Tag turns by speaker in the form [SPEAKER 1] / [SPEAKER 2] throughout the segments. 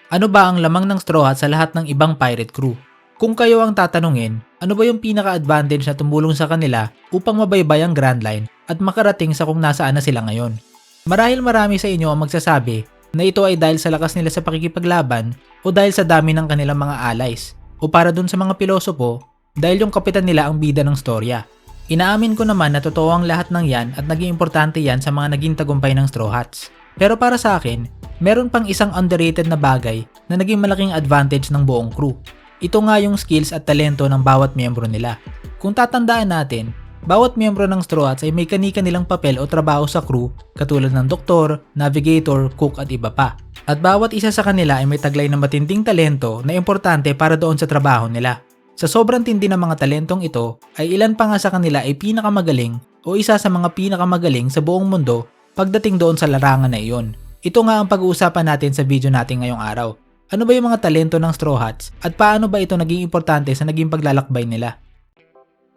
[SPEAKER 1] Ano ba ang lamang ng Straw Hat sa lahat ng ibang pirate crew? Kung kayo ang tatanungin, ano ba yung pinaka-advantage na tumulong sa kanila upang mabaybay ang Grand Line at makarating sa kung nasaan na sila ngayon? Marahil marami sa inyo ang magsasabi na ito ay dahil sa lakas nila sa pakikipaglaban o dahil sa dami ng kanilang mga allies o para dun sa mga pilosopo dahil yung kapitan nila ang bida ng storya. Inaamin ko naman na totoo ang lahat ng yan at naging importante yan sa mga naging tagumpay ng Straw Hats. Pero para sa akin, meron pang isang underrated na bagay na naging malaking advantage ng buong crew. Ito nga yung skills at talento ng bawat miyembro nila. Kung tatandaan natin, bawat miyembro ng Straw Hats ay may kani-kanilang papel o trabaho sa crew katulad ng doktor, navigator, cook at iba pa. At bawat isa sa kanila ay may taglay ng matinding talento na importante para doon sa trabaho nila. Sa sobrang tindi ng mga talentong ito, ay ilan pa nga sa kanila ay pinakamagaling o isa sa mga pinakamagaling sa buong mundo pagdating doon sa larangan na iyon. Ito nga ang pag-uusapan natin sa video natin ngayong araw. Ano ba yung mga talento ng Straw Hats at paano ba ito naging importante sa naging paglalakbay nila?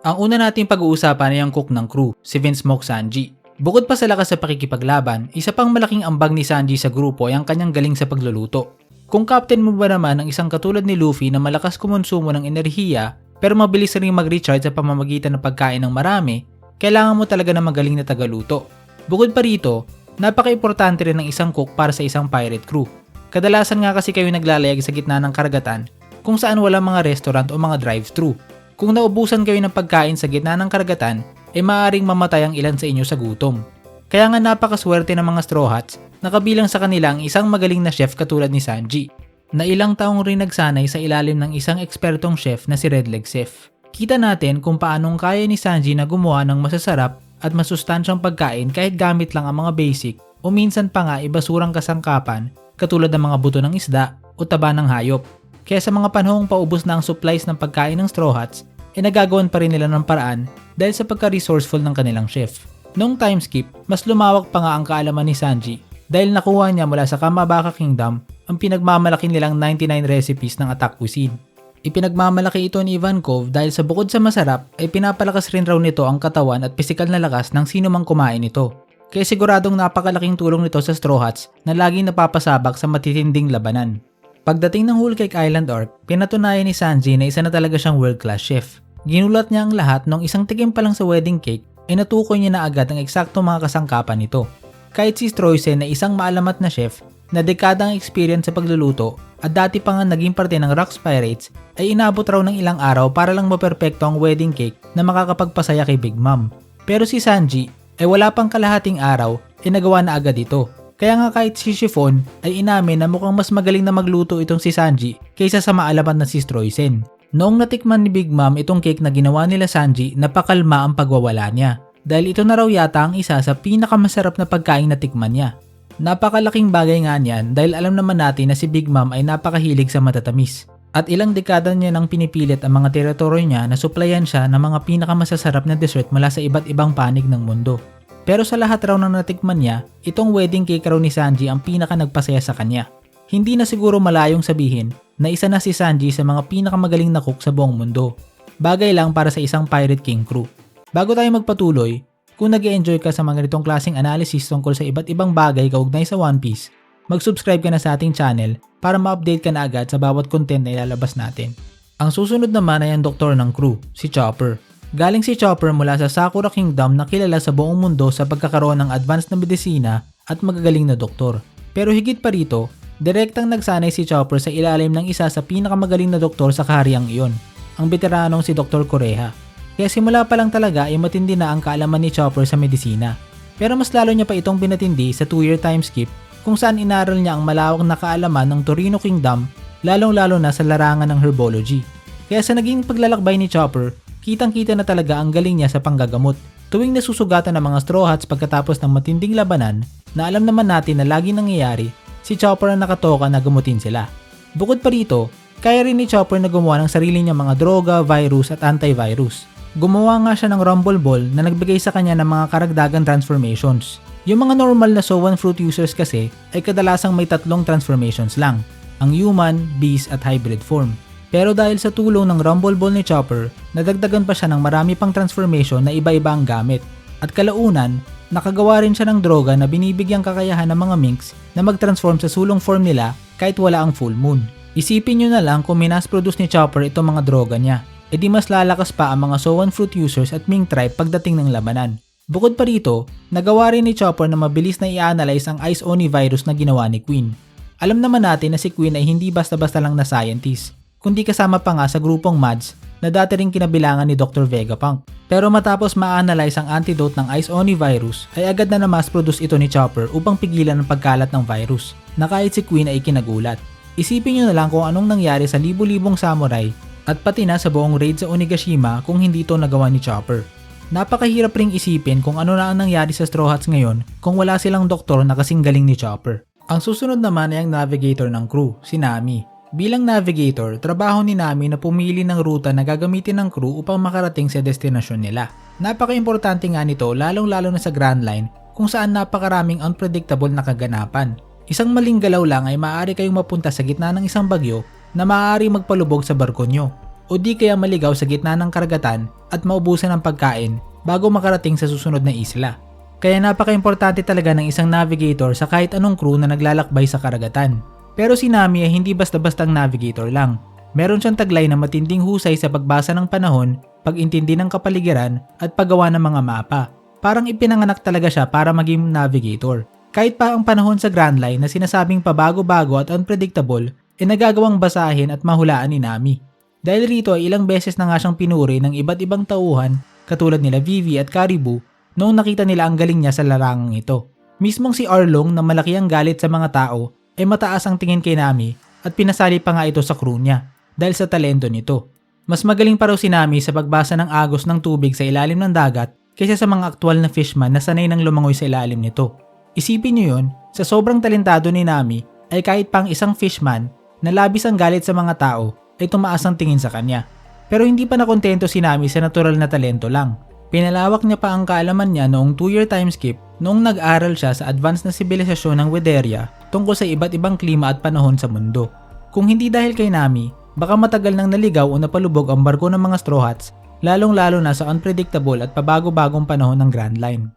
[SPEAKER 1] Ang una nating pag-uusapan ay ang cook ng crew, si Vinsmoke Sanji. Bukod pa sa lakas sa pakikipaglaban, isa pang malaking ambag ni Sanji sa grupo ay ang kanyang galing sa pagluluto. Kung captain mo ba naman ang isang katulad ni Luffy na malakas kumonsumo ng enerhiya pero mabilis ring mag-recharge sa pamamagitan ng pagkain ng marami, kailangan mo talaga ng magaling na tagaluto. Bukod pa rito, napaka-importante rin ng isang cook para sa isang pirate crew. Kadalasan nga kasi kayo naglalayag sa gitna ng karagatan kung saan walang mga restaurant o mga drive-thru. Kung naubusan kayo ng pagkain sa gitna ng karagatan, ay maaaring mamatay ang ilan sa inyo sa gutom. Kaya nga napakaswerte ng mga Straw Hats na kabilang sa kanila ang isang magaling na chef katulad ni Sanji, na ilang taong rin nagsanay sa ilalim ng isang ekspertong chef na si Redleg Chef. Kita natin kung paanong kaya ni Sanji na gumawa ng masasarap at masustansyang pagkain kahit gamit lang ang mga basic o minsan pa nga ibasurang kasangkapan katulad ng mga buto ng isda o taba ng hayop. Kaya sa mga panahong paubos na ang supplies ng pagkain ng Straw Hats, nagagawan pa rin nila ng paraan dahil sa pagka-resourceful ng kanilang chef. Noong time skip, mas lumawak pa nga ang kaalaman ni Sanji dahil nakuha niya mula sa Kamabaka Kingdom ang pinagmamalaki nilang 99 recipes ng attack cuisine. Ipinagmamalaki ito ni Ivankov dahil sa bukod sa masarap ay pinapalakas rin raw nito ang katawan at pisikal na lakas ng sino mang kumain nito. Kaya siguradong napakalaking tulong nito sa Straw Hats na laging napapasabak sa matitinding labanan. Pagdating ng Whole Cake Island arc, pinatunayan ni Sanji na isa na talaga siyang world-class chef. Ginulat niya ang lahat nung isang tikim pa lang sa wedding cake ay natukoy niya na agad ang eksaktong mga kasangkapan nito. Kahit si Stroysen na isang maalamat na chef na dekadang experience sa pagluluto at dati pa nga naging parte ng Rocks Pirates ay inabot raw ng ilang araw para lang maperpekto ang wedding cake na makakapagpasaya kay Big Mom. Pero si Sanji ay wala pang kalahating araw ay nagawa na agad ito. Kaya nga kahit si Chiffon ay inamin na mukhang mas magaling na magluto itong si Sanji kaysa sa maalamat na si Stroysen. Noong natikman ni Big Mom itong cake na ginawa nila Sanji, napakalma ang pagwawala niya. Dahil ito na raw yata ang isa sa pinakamasarap na pagkain na tikman niya. Napakalaking bagay nga niyan dahil alam naman natin na si Big Mom ay napakahilig sa matatamis. At ilang dekada niya nang pinipilit ang mga teritoryo niya na suplayan siya ng mga pinakamasasarap na dessert mula sa iba't ibang panig ng mundo. Pero sa lahat raw ng natikman niya, itong wedding cake raw ni Sanji ang pinaka nagpasaya sa kanya. Hindi na siguro malayong sabihin na isa na si Sanji sa mga pinakamagaling na cook sa buong mundo. Bagay lang para sa isang Pirate King crew. Bago tayo magpatuloy, kung nag-e-enjoy ka sa mga ganitong klaseng analysis tungkol sa iba't ibang bagay kaugnay sa One Piece, mag-subscribe ka na sa ating channel para ma-update ka na agad sa bawat content na ilalabas natin. Ang susunod naman ay ang doktor ng crew, si Chopper. Galing si Chopper mula sa Sakura Kingdom na kilala sa buong mundo sa pagkakaroon ng advanced na medisina at magagaling na doktor. Pero higit pa rito, direktang nagsanay si Chopper sa ilalim ng isa sa pinakamagaling na doktor sa kahariang iyon, ang veteranong si Dr. Koreha. Kaya simula pa lang talaga ay matindi na ang kaalaman ni Chopper sa medisina. Pero mas lalo niya pa itong binatindi sa 2-year time skip kung saan inaral niya ang malawak na kaalaman ng Torino Kingdom, lalong-lalo na sa larangan ng herbology. Kaya sa naging paglalakbay ni Chopper, kitang-kita na talaga ang galing niya sa panggagamot. Tuwing nasusugatan ng mga Straw Hats pagkatapos ng matinding labanan na alam naman natin na lagi nangyayari, si Chopper ang nakatoka na gamutin sila. Bukod pa rito, kaya rin ni Chopper na gumawa ng sarili niyang mga droga, virus at antivirus. Gumawa nga siya ng Rumble Ball na nagbigay sa kanya ng mga karagdagang transformations. Yung mga normal na Sowan Fruit users kasi ay kadalasang may 3 transformations lang, ang human, beast at hybrid form. Pero dahil sa tulong ng Rumble Ball ni Chopper, nadagdagan pa siya ng marami pang transformation na iba-iba ang gamit. At kalaunan, nakagawa rin siya ng droga na binibigyang kakayahan ng mga minks na mag-transform sa sulong form nila kahit wala ang full moon. Isipin nyo na lang kung minas-produce ni Chopper itong mga droga niya, edi mas lalakas pa ang mga Sowan Fruit users at Ming Tribe pagdating ng labanan. Bukod pa rito, nagawa rin ni Chopper na mabilis na i-analyze ang Ice Oni virus na ginawa ni Queen. Alam naman natin na si Queen ay hindi basta-basta lang na scientist, kundi kasama pa nga sa grupong MADS na dati ring kinabilangan ni Dr. Vegapunk. Pero matapos ma-analyze ang antidote ng Ice Oni virus, ay agad na mass-produce ito ni Chopper upang pigilan ang pagkalat ng virus, na kahit si Queen ay kinagulat. Isipin nyo na lang kung anong nangyari sa libu-libong samurai at pati na sa buong raid sa Onigashima kung hindi ito nagawa ni Chopper. Napakahirap ring isipin kung ano na ang nangyari sa Straw Hats ngayon kung wala silang doktor na kasing galing ni Chopper. Ang susunod naman ay ang navigator ng crew, si Nami. Bilang navigator, trabaho ni Nami na pumili ng ruta na gagamitin ng crew upang makarating sa destinasyon nila. Napaka-importante nga nito lalong-lalo na sa Grand Line kung saan napakaraming unpredictable na kaganapan. Isang maling galaw lang ay maaari kayong mapunta sa gitna ng isang bagyo na maaari magpalubog sa barko nyo o di kaya maligaw sa gitna ng karagatan at maubusan ng pagkain bago makarating sa susunod na isla. Kaya napaka-importante talaga ng isang navigator sa kahit anong crew na naglalakbay sa karagatan. Pero si Nami ay hindi basta-bastang navigator lang. Meron siyang taglay na matinding husay sa pagbasa ng panahon, pag-intindi ng kapaligiran at paggawa ng mga mapa. Parang ipinanganak talaga siya para maging navigator. Kahit pa ang panahon sa Grand Line na sinasabing pabago-bago at unpredictable, nagagawang basahin at mahulaan ni Nami. Dahil rito ay ilang beses na nga siyang pinuri ng iba't ibang tauhan katulad nila Vivi at Caribou noong nakita nila ang galing niya sa larangang ito. Mismong si Arlong na malaki ang galit sa mga tao ay mataas ang tingin kay Nami at pinasali pa nga ito sa crew niya dahil sa talento nito. Mas magaling pa raw si Nami sa pagbasa ng agos ng tubig sa ilalim ng dagat kaysa sa mga aktwal na fishman na sanay ng lumangoy sa ilalim nito. Isipin nyo yun, sa sobrang talentado ni Nami ay kahit pang isang fishman na labis ang galit sa mga tao ay tumaas ang tingin sa kanya. Pero hindi pa nakontento si Nami sa natural na talento lang. Pinalawak niya pa ang kaalaman niya noong 2-year time skip noong nag-aral siya sa advanced na sibilisasyon ng Wederia tungkol sa iba't ibang klima at panahon sa mundo. Kung hindi dahil kay Nami, baka matagal nang naligaw o napalubog ang barko ng mga Straw Hats, lalong-lalo na sa unpredictable at pabago-bagong panahon ng Grand Line.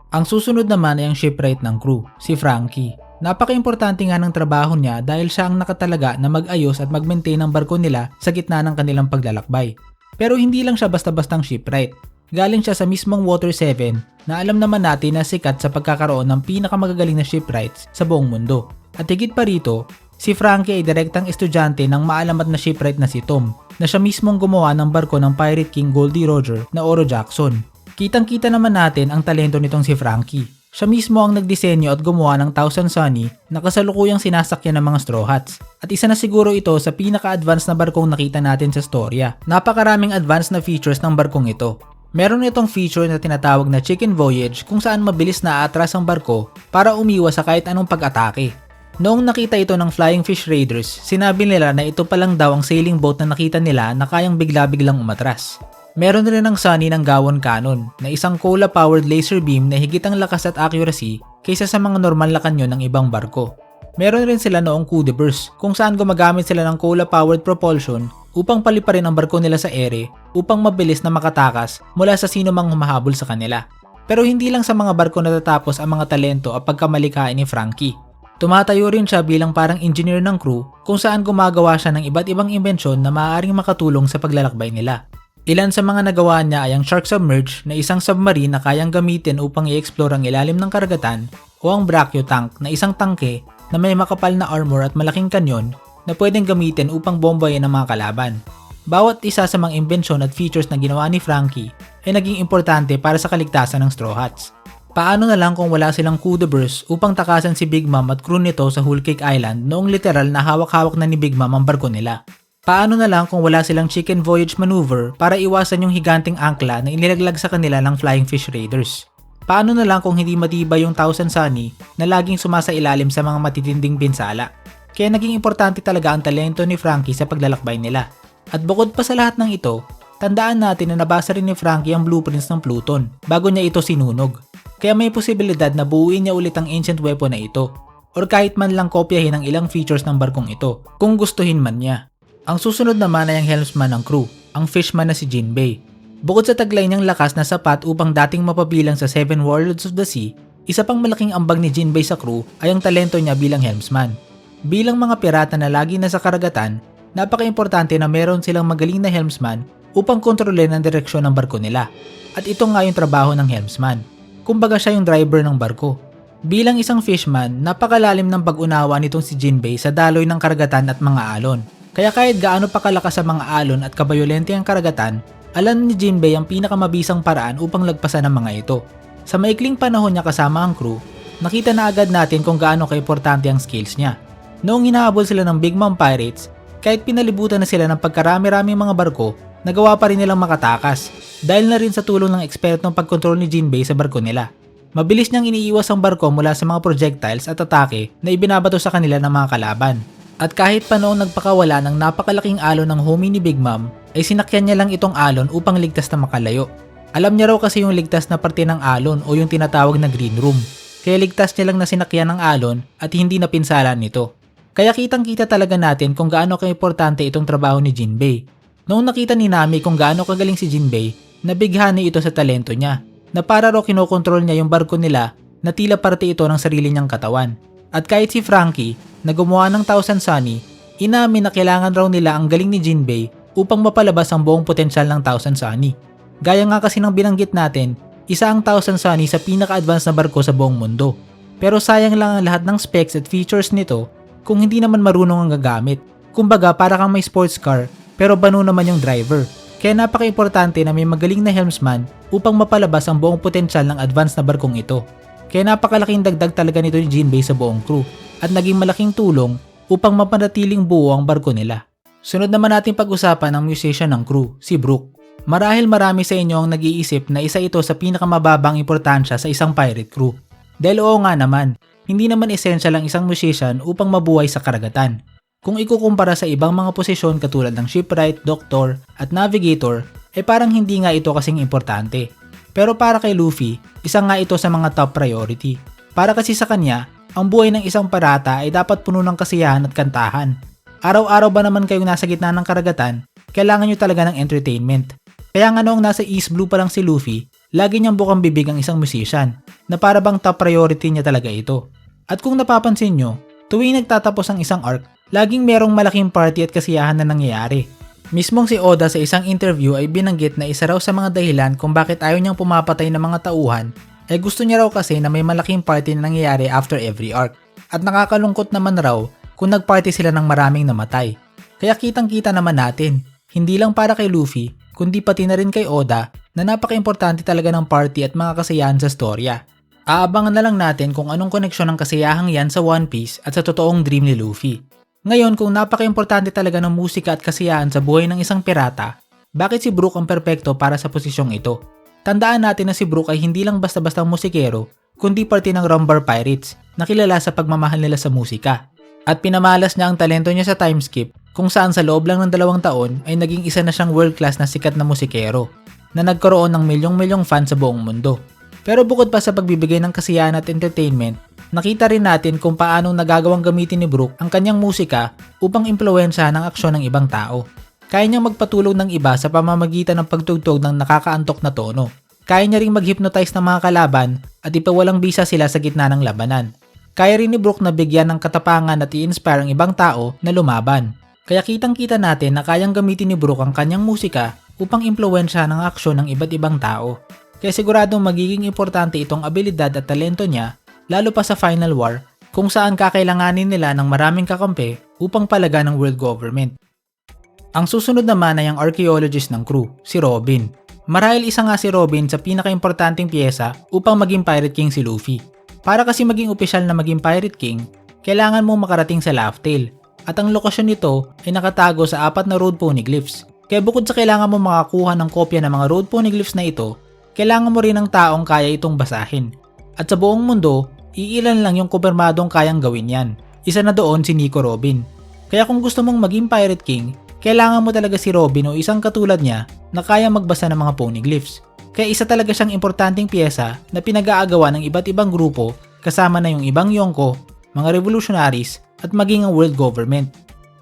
[SPEAKER 1] Ang susunod naman ay ang shipwright ng crew, si Frankie. Napaka-importante nga ng trabaho niya dahil siya ang nakatalaga na mag-ayos at mag-maintain ng barko nila sa gitna ng kanilang paglalakbay. Pero hindi lang siya basta-bastang shipwright. Galing siya sa mismong Water 7 na alam naman natin na sikat sa pagkakaroon ng pinakamagagaling na shipwrights sa buong mundo. At higit pa rito, si Frankie ay direktang estudyante ng maalamat na shipwright na si Tom na siya mismong gumawa ng barko ng Pirate King Goldie Roger na Oro Jackson. Kitang-kita naman natin ang talento nitong si Frankie. Siya mismo ang nagdisenyo at gumawa ng Thousand Sunny na kasalukuyang sinasakyan ng mga Straw Hats. At isa na siguro ito sa pinaka-advanced na barkong nakita natin sa storya. Napakaraming advanced na features ng barkong ito. Meron itong feature na tinatawag na Chicken Voyage kung saan mabilis na aatras ang barko para umiwas sa kahit anong pag-atake. Noong nakita ito ng Flying Fish Raiders, sinabi nila na ito pa lang daw ang sailing boat na nakita nila na kayang bigla-biglang umatras. Meron rin ang Sunny ng Gawon Cannon na isang cola-powered laser beam na higit ang lakas at accuracy kaysa sa mga normal na kanyon ng ibang barko. Meron rin sila noong Coup de Burst kung saan gumagamit sila ng cola-powered propulsion upang paliparin ang barko nila sa ere upang mabilis na makatakas mula sa sino mang humahabol sa kanila. Pero hindi lang sa mga barko natatapos ang mga talento at pagkamalikhain ni Frankie. Tumatayo rin siya bilang parang engineer ng crew kung saan gumagawa siya ng iba't ibang imbensyon na maaaring makatulong sa paglalakbay nila. Ilan sa mga nagawa niya ay ang Shark Submerge na isang submarine na kayang gamitin upang i-explore ang ilalim ng karagatan o ang Brachio Tank na isang tangke na may makapal na armor at malaking kanyon na pwedeng gamitin upang bombayin ang mga kalaban. Bawat isa sa mga imbensyon at features na ginawa ni Frankie ay naging importante para sa kaligtasan ng Straw Hats. Paano na lang kung wala silang Coup de Burst upang takasan si Big Mom at crew nito sa Whole Cake Island noong literal na hawak-hawak na ni Big Mom ang barko nila? Paano na lang kung wala silang Chicken Voyage Maneuver para iwasan yung higanting angkla na inilaglag sa kanila ng Flying Fish Raiders? Paano na lang kung hindi matibay yung Thousand Sunny na laging sumasa ilalim sa mga matitinding pinsala? Kaya naging importante talaga ang talento ni Frankie sa paglalakbay nila. At bukod pa sa lahat ng ito, tandaan natin na nabasa rin ni Frankie ang blueprints ng Pluton bago niya ito sinunog. Kaya may posibilidad na buuin niya ulit ang ancient weapon na ito or kahit man lang kopyahin ang ilang features ng barkong ito kung gustuhin man niya. Ang susunod naman ay ang helmsman ng crew, ang fishman na si Jinbei. Bukod sa taglay niyang lakas na sapat upang dating mapabilang sa 7 Warlords of the Sea, isa pang malaking ambag ni Jinbei sa crew ay ang talento niya bilang helmsman. Bilang mga pirata na lagi nasa karagatan, napaka-importante na meron silang magaling na helmsman upang kontrolin ang direksyon ng barko nila. At ito nga yung trabaho ng helmsman. Kumbaga siya yung driver ng barko. Bilang isang fishman, napakalalim ng pag-unawa nitong si Jinbei sa daloy ng karagatan at mga alon. Kaya kahit gaano pa kalakas sa mga alon at kabayolente ang karagatan, alam ni Jinbei ang pinakamabisang paraan upang lagpasan ang mga ito. Sa maikling panahon niya kasama ang crew, nakita na agad natin kung gaano kaimportante ang skills niya. Noong hinahabol sila ng Big Mom Pirates, kahit pinalibutan na sila ng pagkarami-raming mga barko, nagawa pa rin nilang makatakas dahil na rin sa tulong ng ekspertong pagkontrol ni Jinbei sa barko nila. Mabilis niyang iniiwas ang barko mula sa mga projectiles at atake na ibinabato sa kanila ng mga kalaban. At kahit pa noong nagpakawala ng napakalaking alon ng homie ni Big Mom, ay sinakyan niya lang itong alon upang ligtas na makalayo. Alam niya raw kasi yung ligtas na parte ng alon o yung tinatawag na green room. Kaya ligtas niya lang na sinakyan ng alon at hindi napinsalan nito. Kaya kitang-kita talaga natin kung gaano kaimportante itong trabaho ni Jinbei. Noong nakita ni Nami kung gaano kagaling si Jinbei, nabighani ito sa talento niya, na para raw kinokontrol niya yung barko nila na tila parte ito ng sarili niyang katawan. At kahit si Frankie, na gumawa ng Thousand Sunny, inamin na kailangan raw nila ang galing ni Jinbei upang mapalabas ang buong potensyal ng Thousand Sunny. Gaya nga kasi ng binanggit natin, isa ang Thousand Sunny sa pinaka-advance na barko sa buong mundo. Pero sayang lang ang lahat ng specs at features nito kung hindi naman marunong ang gagamit. Kumbaga para kang may sports car pero banu naman yung driver. Kaya napaka-importante na may magaling na helmsman upang mapalabas ang buong potensyal ng advance na barkong ito. Kaya napakalaking dagdag talaga nito ni Jinbei sa buong crew at naging malaking tulong upang mapanatiling buo ang barko nila. Sunod naman natin pag-usapan ang musician ng crew, si Brook. Marahil marami sa inyo ang nag-iisip na isa ito sa pinakamababang importansya sa isang pirate crew. Dahil oo nga naman, hindi naman essential ang isang musician upang mabuhay sa karagatan. Kung ikukumpara sa ibang mga posisyon katulad ng shipwright, doctor, at navigator, parang hindi nga ito kasing importante. Pero para kay Luffy, isa nga ito sa mga top priority. Para kasi sa kanya, ang buhay ng isang pirata ay dapat puno ng kasiyahan at kantahan. Araw-araw ba naman kayong nasa gitna ng karagatan, kailangan nyo talaga ng entertainment. Kaya nga noong nasa East Blue pa lang si Luffy, lagi niyang bukang bibig ang isang musician, na para bang top priority niya talaga ito. At kung napapansin nyo, tuwing nagtatapos ang isang arc, laging merong malaking party at kasiyahan na nangyayari. Mismong si Oda sa isang interview ay binanggit na isa raw sa mga dahilan kung bakit ayaw niyang pumapatay ng mga tauhan ay gusto niya raw kasi na may malaking party na nangyayari after every arc. At nakakalungkot naman raw kung nagparty sila ng maraming namatay. Kaya kitang-kita naman natin, hindi lang para kay Luffy, kundi pati na rin kay Oda na napaka-importante talaga ng party at mga kasiyahan sa storya. Aabangan na lang natin kung anong koneksyon ng kasiyahang yan sa One Piece at sa totoong dream ni Luffy. Ngayon kung napaka-importante talaga ng musika at kasiyahan sa buhay ng isang pirata, bakit si Brook ang perpekto para sa posisyong ito? Tandaan natin na si Brook ay hindi lang basta-bastang musikero, kundi parte ng Rumbar Pirates na kilala sa pagmamahal nila sa musika. At pinamalas niya ang talento niya sa time skip kung saan sa loob lang ng 2 taon ay naging isa na siyang world-class na sikat na musikero na nagkaroon ng milyong-milyong fans sa buong mundo. Pero bukod pa sa pagbibigay ng kasiyahan at entertainment, nakita rin natin kung paanong nagagawang gamitin ni Brook ang kanyang musika upang impluwensyahan ang aksyon ng ibang tao. Kaya niyang magpatulog ng iba sa pamamagitan ng pagtugtog ng nakakaantok na tono. Kaya niya ring mag-hypnotize ng mga kalaban at ipawalang bisa sila sa gitna ng labanan. Kaya rin ni Brook na bigyan ng katapangan at i-inspire ang ibang tao na lumaban. Kaya kitang-kita natin na kayang gamitin ni Brook ang kanyang musika upang impluwensyahan ang aksyon ng iba't ibang tao. Kaya siguradong magiging importante itong abilidad at talento niya lalo pa sa Final War kung saan kakailanganin nila ng maraming kakampi upang palagan ng world government. Ang susunod naman ay ang archaeologist ng crew, si Robin. Marahil isa nga si Robin sa pinaka-importanting piyesa upang maging Pirate King si Luffy. Para kasi maging opisyal na maging Pirate King, kailangan mong makarating sa Laugh Tale. At ang lokasyon nito ay nakatago sa 4 na road poneglyphs. Kaya bukod sa kailangan mo makakuha ng kopya ng mga road poneglyphs na ito, kailangan mo rin ng taong kaya itong basahin. At sa buong mundo, iilan lang yung kumpirmadong kayang gawin yan. Isa na doon si Nico Robin. Kaya kung gusto mong maging Pirate King, kailangan mo talaga si Robin o isang katulad niya na kaya magbasa ng mga poneglyphs. Kaya isa talaga siyang importanteng piyesa na pinag-aagawan ng iba't ibang grupo kasama na yung ibang Yonko, mga revolutionaries at maging ang world government.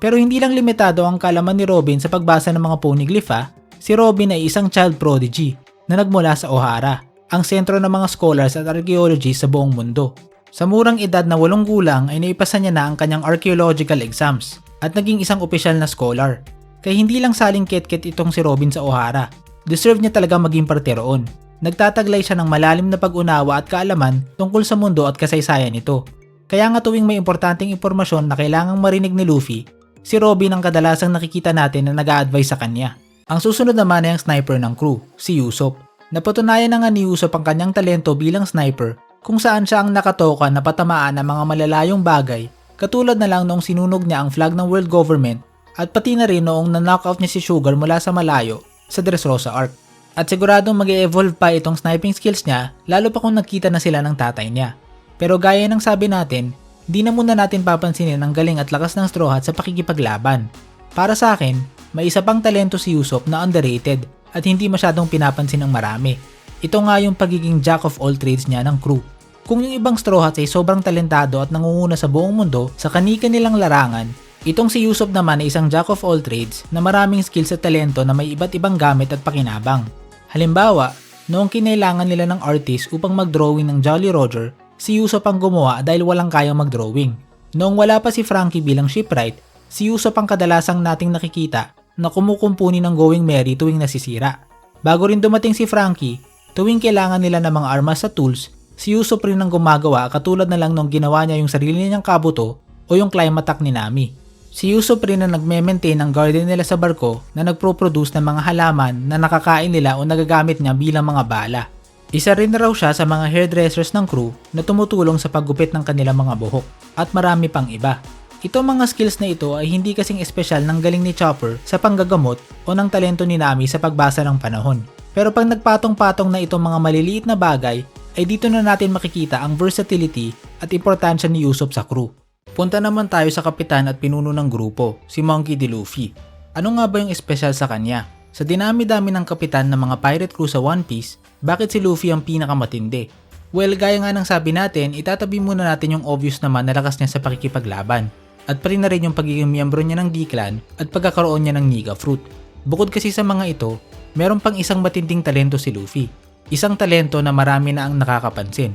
[SPEAKER 1] Pero hindi lang limitado ang kaalaman ni Robin sa pagbasa ng mga poneglyph si Robin ay isang child prodigy na nagmula sa Ohara, ang sentro ng mga scholars at archaeologists sa buong mundo. Sa murang edad na 8 gulang ay naipasa niya na ang kanyang archaeological exams at naging isang opisyal na scholar. Kaya hindi lang saling ket-ket itong si Robin sa O'Hara. Deserve niya talaga maging parte roon. Nagtataglay siya ng malalim na pag-unawa at kaalaman tungkol sa mundo at kasaysayan nito. Kaya nga tuwing may importanteng impormasyon na kailangang marinig ni Luffy, si Robin ang kadalasang nakikita natin na nag-a-advise sa kanya. Ang susunod naman ay ang sniper ng crew, si Usopp. Napatunayan na nga ni Usopp ang kanyang talento bilang sniper kung saan siya ang nakatoka na patamaan ng mga malalayong bagay, katulad na lang noong sinunog niya ang flag ng world government at pati na rin noong na-knockout niya si Sugar mula sa malayo sa Dressrosa Arc. At siguradong mag-e-evolve pa itong sniping skills niya lalo pa kung nagkita na sila ng tatay niya. Pero gaya ng sabi natin, di na muna natin papansinin ang galing at lakas ng Straw Hat sa pakikipaglaban. Para sa akin, may isa pang talento si Usopp na underrated at hindi masyadong pinapansin ng marami. Ito nga yung pagiging jack of all trades niya ng crew. Kung yung ibang Straw Hats ay sobrang talentado at nangunguna sa buong mundo sa kani-kanilang larangan, itong si Usopp naman ay isang jack of all trades na maraming skills at talento na may iba't ibang gamit at pakinabang. Halimbawa, noong kinailangan nila ng artist upang mag-drawing ng Jolly Roger, si Usopp ang gumawa dahil walang kayang mag-drawing. Noong wala pa si Franky bilang shipwright, si Usopp ang kadalasang nating nakikita na kumukumpuni ng Going Merry tuwing nasisira. Bago rin dumating si Franky, tuwing kailangan nila ng mga armas at tools, si Usopp rin ang gumagawa katulad na lang nung ginawa niya yung sarili niyang kabuto o yung climb attack ni Nami. Si Usopp rin ang nagme-maintain ng garden nila sa barko na nagpro-produce ng mga halaman na nakakain nila o nagagamit niya bilang mga bala. Isa rin raw siya sa mga hairdressers ng crew na tumutulong sa paggupit ng kanilang mga buhok at marami pang iba. Itong mga skills na ito ay hindi kasing espesyal ng galing ni Chopper sa panggagamot o ng talento ni Nami sa pagbasa ng panahon. Pero pag nagpatong-patong na itong mga maliliit na bagay, ay dito na natin makikita ang versatility at importansya ni Usopp sa crew. Punta naman tayo sa kapitan at pinuno ng grupo, si Monkey D. Luffy. Ano nga ba yung espesyal sa kanya? Sa dinami-dami ng kapitan ng mga pirate crew sa One Piece, bakit si Luffy ang pinakamatindi? Well, gaya nga ng sabi natin, itatabi muna natin yung obvious naman na lakas niya sa pakikipaglaban. At pati na rin yung pagiging miyembro niya ng D-Clan at pagkakaroon niya ng Niga Fruit. Bukod kasi sa mga ito, meron pang isang matinding talento si Luffy. Isang talento na marami na ang nakakapansin.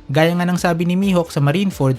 [SPEAKER 1] Gaya nga ng sabi ni Mihawk sa Marineford,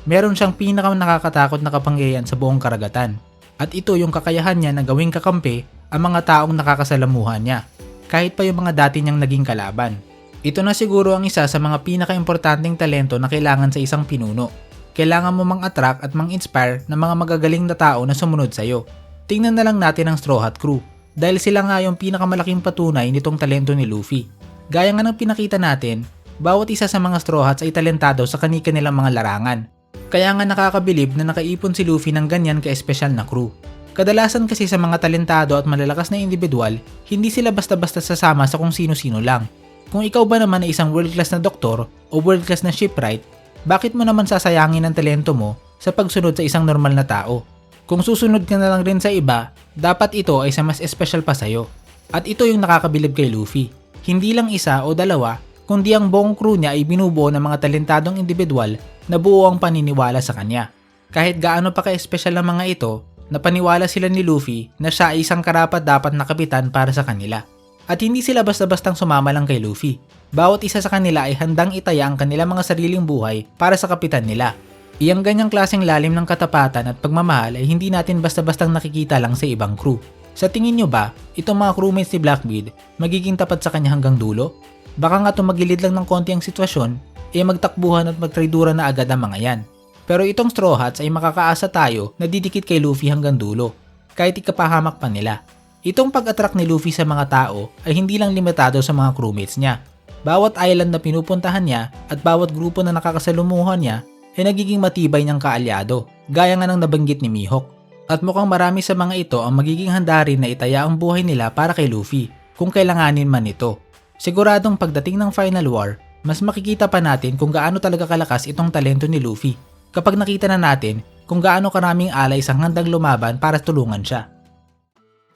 [SPEAKER 1] meron siyang pinakang nakakatakot na kapangyarihan sa buong karagatan. At ito yung kakayahan niya na gawing kakampi ang mga taong nakakasalamuhan niya, kahit pa yung mga dati niyang naging kalaban. Ito na siguro ang isa sa mga pinaka-importanting talento na kailangan sa isang pinuno. Kailangan mo mang-attract at mang-inspire ng mga magagaling na tao na sumunod sa'yo. Tingnan na lang natin ang Straw Hat Crew, dahil sila nga yung pinakamalaking patunay nitong talento ni Luffy. Gaya nga ng pinakita natin, bawat isa sa mga Straw Hats ay talentado sa kani-kanilang mga larangan. Kaya nga nakakabilib na nakaipon si Luffy ng ganyan ka-espesyal na crew. Kadalasan kasi sa mga talentado at malalakas na individual, hindi sila basta-basta sasama sa kung sino-sino lang. Kung ikaw ba naman ay isang world-class na doktor o world-class na shipwright, bakit mo naman sasayangin ang talento mo sa pagsunod sa isang normal na tao? Kung susunod ka na lang rin sa iba, dapat ito ay sa mas espesyal pa sa'yo. At ito yung nakakabilib kay Luffy. Hindi lang isa o dalawa, kundi ang buong crew niya ay binubuo ng mga talentadong individual na buo ang paniniwala sa kanya. Kahit gaano pa ka-espesyal ang mga ito, napaniwala sila ni Luffy na siya ay isang karapat-dapat na kapitan para sa kanila. At hindi sila basta-bastang sumama lang kay Luffy. Bawat isa sa kanila ay handang itaya ang kanilang mga sariling buhay para sa kapitan nila. Iyang ganyang klaseng lalim ng katapatan at pagmamahal ay hindi natin basta-bastang nakikita lang sa ibang crew. Sa tingin nyo ba, itong mga crewmates ni Blackbeard magiging tapat sa kanya hanggang dulo? Baka nga tumagilid lang ng konti ang sitwasyon, magtakbuhan at magtraidura na agad ang mga yan. Pero itong Straw Hats ay makakaasa tayo na didikit kay Luffy hanggang dulo, kahit ikapahamak pa nila. Itong pag-attract ni Luffy sa mga tao ay hindi lang limitado sa mga crewmates niya. Bawat island na pinupuntahan niya at bawat grupo na nakakasalumuhan niya ay nagiging matibay niyang kaalyado, gaya nga ng nabanggit ni Mihawk. At mukhang marami sa mga ito ang magiging handa rin na itaya ang buhay nila para kay Luffy, kung kailanganin man ito. Siguradong pagdating ng Final War, mas makikita pa natin kung gaano talaga kalakas itong talento ni Luffy, kapag nakita na natin kung gaano karaming allies ang handang lumaban para tulungan siya.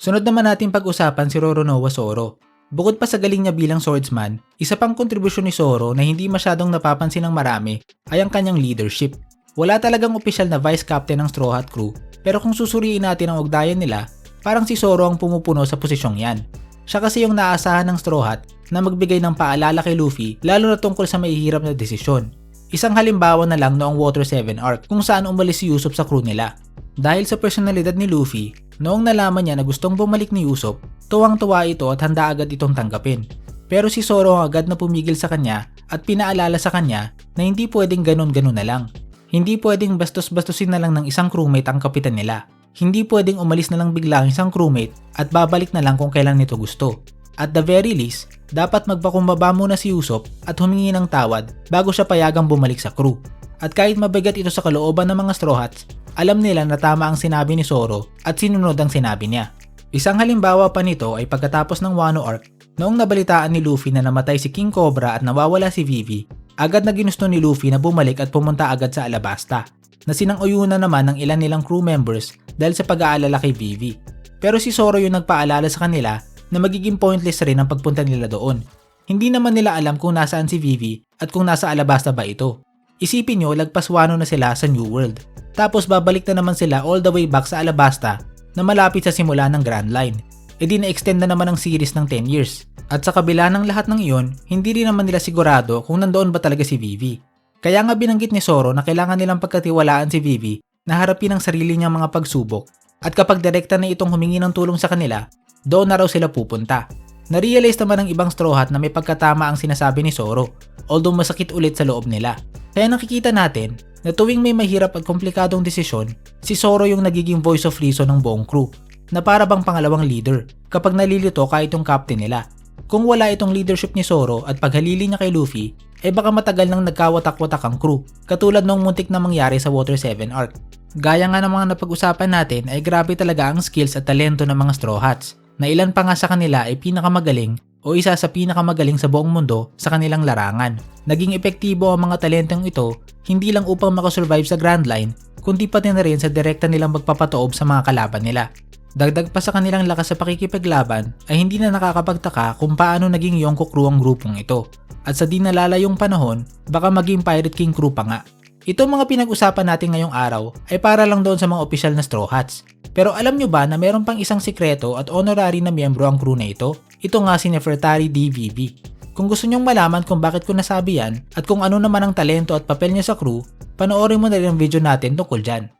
[SPEAKER 1] Sunod naman natin pag-usapan si Roronoa Zoro. Bukod pa sa galing niya bilang swordsman, isa pang kontribusyon ni Zoro na hindi masyadong napapansin ng marami ay ang kanyang leadership. Wala talagang opisyal na vice captain ng Straw Hat Crew, pero kung susuriin natin ang ugnayan nila, parang si Zoro ang pumupuno sa posisyong yan. Siya kasi yung naasahan ng Straw Hat na magbigay ng paalala kay Luffy lalo na tungkol sa mahihirap na desisyon. Isang halimbawa na lang noong Water 7 arc kung saan umalis si Usopp sa crew nila. Dahil sa personalidad ni Luffy, noong nalaman niya na gustong bumalik ni Usopp, tuwang-tuwa ito at handa agad itong tanggapin. Pero si Zoro ang agad na pumigil sa kanya at pinaalala sa kanya na hindi pwedeng ganun-ganun na lang. Hindi pwedeng bastos-bastusin na lang ng isang crewmate ang kapitan nila. Hindi pwedeng umalis na lang bigla ang isang crewmate at babalik na lang kung kailan nito gusto. At the very least, dapat magpakumbaba muna si Usopp at humingi ng tawad bago siya payagang bumalik sa crew. At kahit mabigat ito sa kalooban ng mga Straw Hats, alam nila na tama ang sinabi ni Zoro at sinunod ang sinabi niya. Isang halimbawa pa nito ay pagkatapos ng Wano arc, noong nabalitaan ni Luffy na namatay si King Cobra at nawawala si Vivi, agad na ginusto ni Luffy na bumalik at pumunta agad sa Alabasta, na sinang-uyunan naman ng ilan nilang crew members dahil sa pag-aalala kay Vivi. Pero si Zoro yung nagpaalala sa kanila na magiging pointless rin ang pagpunta nila doon. Hindi naman nila alam kung nasaan si Vivi at kung nasa Alabasta ba ito. Isipin nyo, lagpas Wano na sila sa New World. Tapos babalik na naman sila all the way back sa Alabasta na malapit sa simula ng Grand Line. E di na-extend na naman ang series ng 10 years. At sa kabila ng lahat ng iyon, hindi rin naman nila sigurado kung nandoon ba talaga si Vivi. Kaya nga binanggit ni Zoro na kailangan nilang pagkatiwalaan si Vivi na harapin ang sarili niyang mga pagsubok. At kapag direkta na itong humingi ng tulong sa kanila, doon na raw sila pupunta. Na-realize naman ng ibang Straw Hat na may pagkatama ang sinasabi ni Zoro, although masakit ulit sa loob nila. Kaya nakikita natin na tuwing may mahirap at komplikadong desisyon, si Zoro yung nagiging voice of reason ng buong crew, na para bang pangalawang leader kapag nalilito kahit yung captain nila. Kung wala itong leadership ni Zoro at paghalili niya kay Luffy, baka matagal nang nagkawatak-watak ang crew, katulad nung muntik na mangyari sa Water 7 arc. Gaya nga ng mga napag-usapan natin ay grabe talaga ang skills at talento ng mga Straw Hats, na ilan pa nga sa kanila ay pinakamagaling o isa sa pinakamagaling sa buong mundo sa kanilang larangan. Naging epektibo ang mga talentong ito hindi lang upang makasurvive sa Grand Line, kundi pati na rin sa direkta nilang magpapatoob sa mga kalaban nila. Dagdag pa sa kanilang lakas sa pakikipaglaban ay hindi na nakakapagtaka kung paano naging Yonko crew ang grupong ito. At sa di nalalayong panahon, baka maging Pirate King crew pa nga. Itong mga pinag-usapan natin ngayong araw ay para lang doon sa mga opisyal na Straw Hats. Pero alam nyo ba na meron pang isang sikreto at honorary na miyembro ang crew na ito? Ito nga si Nefertari DVB. Kung gusto nyong malaman kung bakit ko nasabi yan at kung ano naman ang talento at papel niya sa crew, panoorin mo na rin ang video natin tungkol dyan.